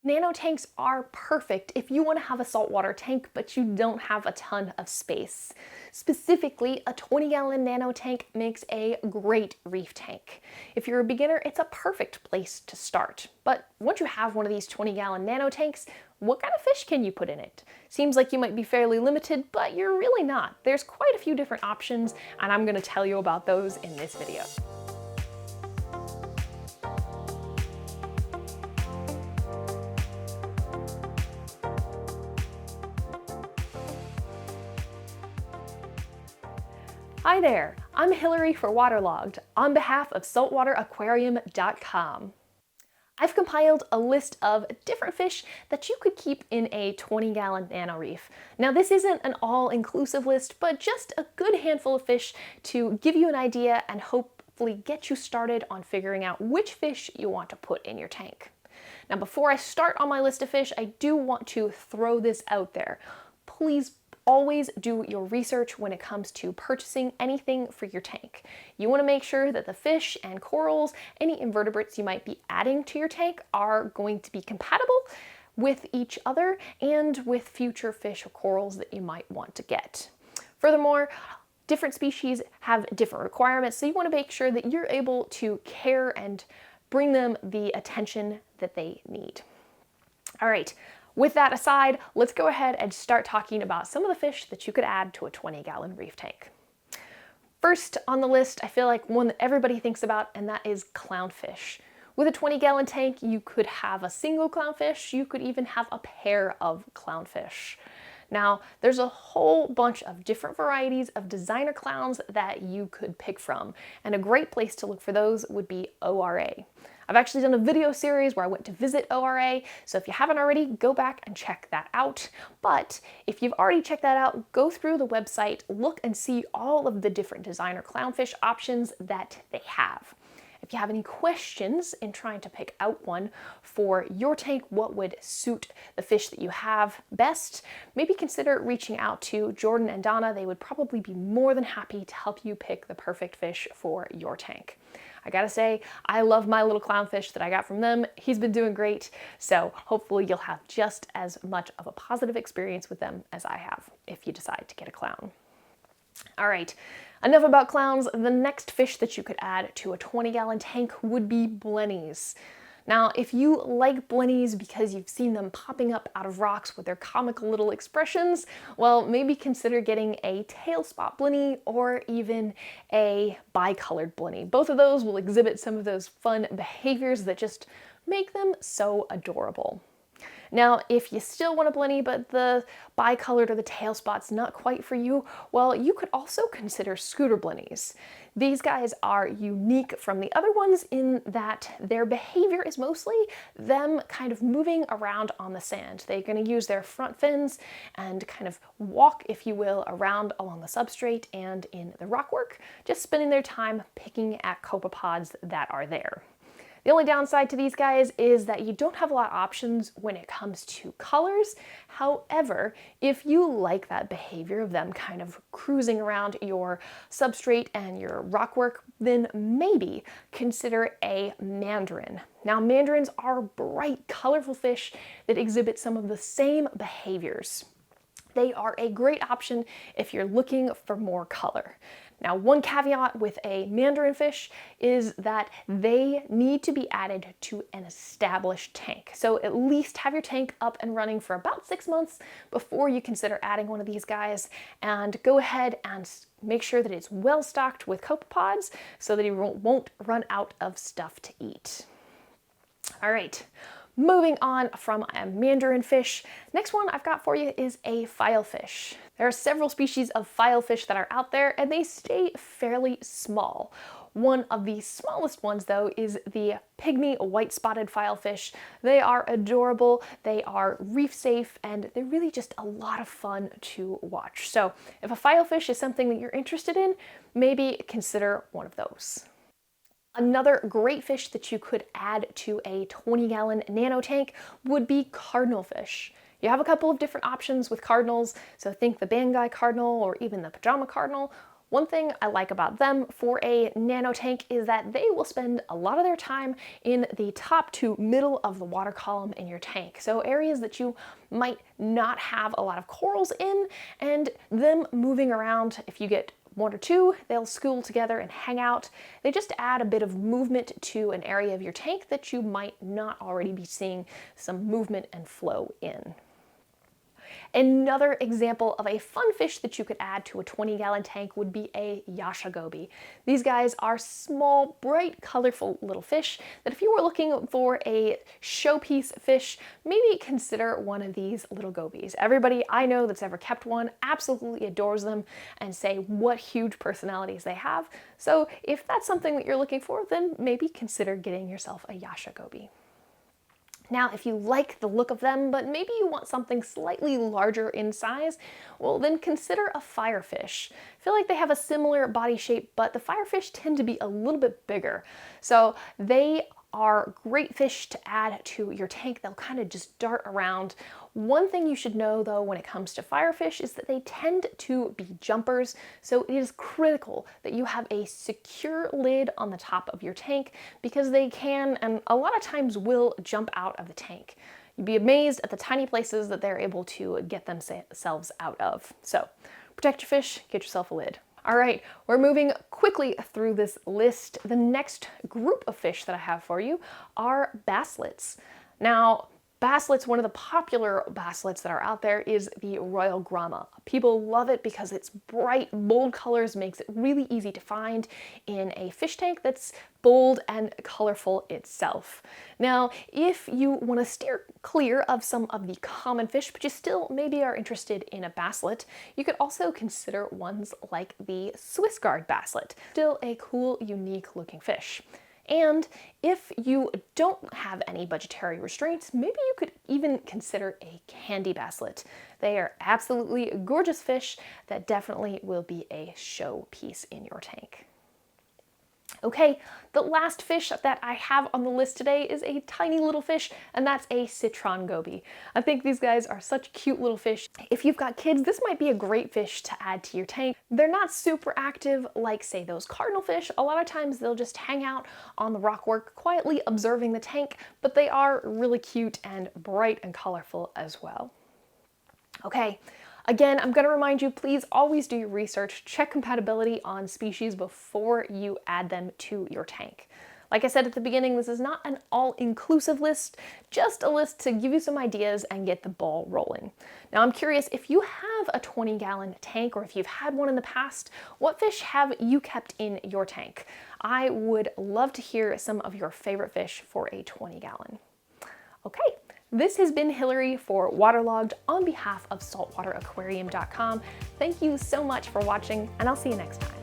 Nano tanks are perfect if you want to have a saltwater tank, but you don't have a ton of space. Specifically, a 20-gallon nano tank makes a great reef tank. If you're a beginner, it's a perfect place to start. But once you have one of these 20-gallon nano tanks, what kind of fish can you put in it? Seems like you might be fairly limited, but you're really not. There's quite a few different options, and I'm going to tell you about those in this video. Hi there, I'm Hillary for Waterlogged on behalf of saltwateraquarium.com. I've compiled a list of different fish that you could keep in a 20-gallon nano reef. Now this isn't an all-inclusive list, but just a good handful of fish to give you an idea and hopefully get you started on figuring out which fish you want to put in your tank. Now before I start on my list of fish, I do want to throw this out there. Please always do your research when it comes to purchasing anything for your tank. You want to make sure that the fish and corals, any invertebrates you might be adding to your tank are going to be compatible with each other and with future fish or corals that you might want to get. Furthermore, different species have different requirements, so you want to make sure that you're able to care and bring them the attention that they need. All right. With that aside, let's go ahead and start talking about some of the fish that you could add to a 20-gallon reef tank. First on the list, I feel like one that everybody thinks about, and that is clownfish. With a 20-gallon tank, you could have a single clownfish, you could even have a pair of clownfish. Now, there's a whole bunch of different varieties of designer clowns that you could pick from, and a great place to look for those would be ORA. I've actually done a video series where I went to visit ORA, so if you haven't already, go back and check that out. But if you've already checked that out, go through the website, look and see all of the different designer clownfish options that they have. If you have any questions in trying to pick out one for your tank, what would suit the fish that you have best, maybe consider reaching out to Jordan and Donna. They would probably be more than happy to help you pick the perfect fish for your tank. I gotta say, I love my little clownfish that I got from them. He's been doing great, so hopefully you'll have just as much of a positive experience with them as I have if you decide to get a clown. All right, enough about clowns. The next fish that you could add to a 20-gallon tank would be Blennies. Now, if you like Blennies because you've seen them popping up out of rocks with their comical little expressions, well, maybe consider getting a tail spot Blenny or even a bicolored Blenny. Both of those will exhibit some of those fun behaviors that just make them so adorable. Now, if you still want a Blenny, but the bicolored or the tail spot's not quite for you, well, you could also consider scooter Blennies. These guys are unique from the other ones in that their behavior is mostly them kind of moving around on the sand. They're going to use their front fins and kind of walk, if you will, around along the substrate and in the rockwork, just spending their time picking at copepods that are there. The only downside to these guys is that you don't have a lot of options when it comes to colors. However, if you like that behavior of them kind of cruising around your substrate and your rockwork, then maybe consider a Mandarin. Now, Mandarins are bright, colorful fish that exhibit some of the same behaviors. They are a great option if you're looking for more color. Now, one caveat with a Mandarin fish is that they need to be added to an established tank. So at least have your tank up and running for about 6 months before you consider adding one of these guys, and go ahead and make sure that it's well stocked with copepods so that you won't run out of stuff to eat. All right. Moving on from a Mandarin fish, next one I've got for you is a Filefish. There are several species of Filefish that are out there, and they stay fairly small. One of the smallest ones, though, is the pygmy white-spotted Filefish. They are adorable, they are reef safe, and they're really just a lot of fun to watch. So if a Filefish is something that you're interested in, maybe consider one of those. Another great fish that you could add to a 20-gallon nano tank would be Cardinalfish. You have a couple of different options with cardinals, so think the Banggai cardinal or even the pajama cardinal, One thing I like about them for a nano tank is that they will spend a lot of their time in the top to middle of the water column in your tank. So areas that you might not have a lot of corals in, and them moving around, if you get one or two, they'll school together and hang out. They just add a bit of movement to an area of your tank that you might not already be seeing some movement and flow in. Another example of a fun fish that you could add to a 20-gallon tank would be a Yasha goby. These guys are small, bright, colorful little fish that if you were looking for a showpiece fish, maybe consider one of these little gobies. Everybody I know that's ever kept one absolutely adores them and say what huge personalities they have. So if that's something that you're looking for, then maybe consider getting yourself a Yasha goby. Now, if you like the look of them, but maybe you want something slightly larger in size, well, then consider a firefish. I feel like they have a similar body shape, but the firefish tend to be a little bit bigger. So they are great fish to add to your tank. They'll kind of just dart around. One thing you should know though when it comes to firefish is that they tend to be jumpers, so it is critical that you have a secure lid on the top of your tank because they can, and a lot of times will, jump out of the tank. You'd be amazed at the tiny places that they're able to get themselves out of. So protect your fish, get yourself a lid. All right, we're moving quickly through this list. The next group of fish that I have for you are basslets. Now, basslets, one of the popular basslets that are out there is the Royal Grama. People love it because its bright, bold colors makes it really easy to find in a fish tank that's bold and colorful itself. Now, if you want to steer clear of some of the common fish, but you still maybe are interested in a basslet, you could also consider ones like the Swiss Guard basslet. Still a cool, unique looking fish. And if you don't have any budgetary restraints, maybe you could even consider a candy basslet. They are absolutely gorgeous fish that definitely will be a showpiece in your tank. Okay, the last fish that I have on the list today is a tiny little fish, and that's a Citron goby. I think these guys are such cute little fish. If you've got kids, this might be a great fish to add to your tank. They're not super active like, say, those Cardinalfish. A lot of times they'll just hang out on the rockwork, quietly observing the tank, but they are really cute and bright and colorful as well. Okay. Again, I'm going to remind you, please always do your research, check compatibility on species before you add them to your tank. Like I said at the beginning, this is not an all-inclusive list, just a list to give you some ideas and get the ball rolling. Now, I'm curious, if you have a 20-gallon tank or if you've had one in the past, what fish have you kept in your tank? I would love to hear some of your favorite fish for a 20-gallon. Okay. This has been Hillary for Waterlogged on behalf of saltwateraquarium.com. Thank you so much for watching, and I'll see you next time.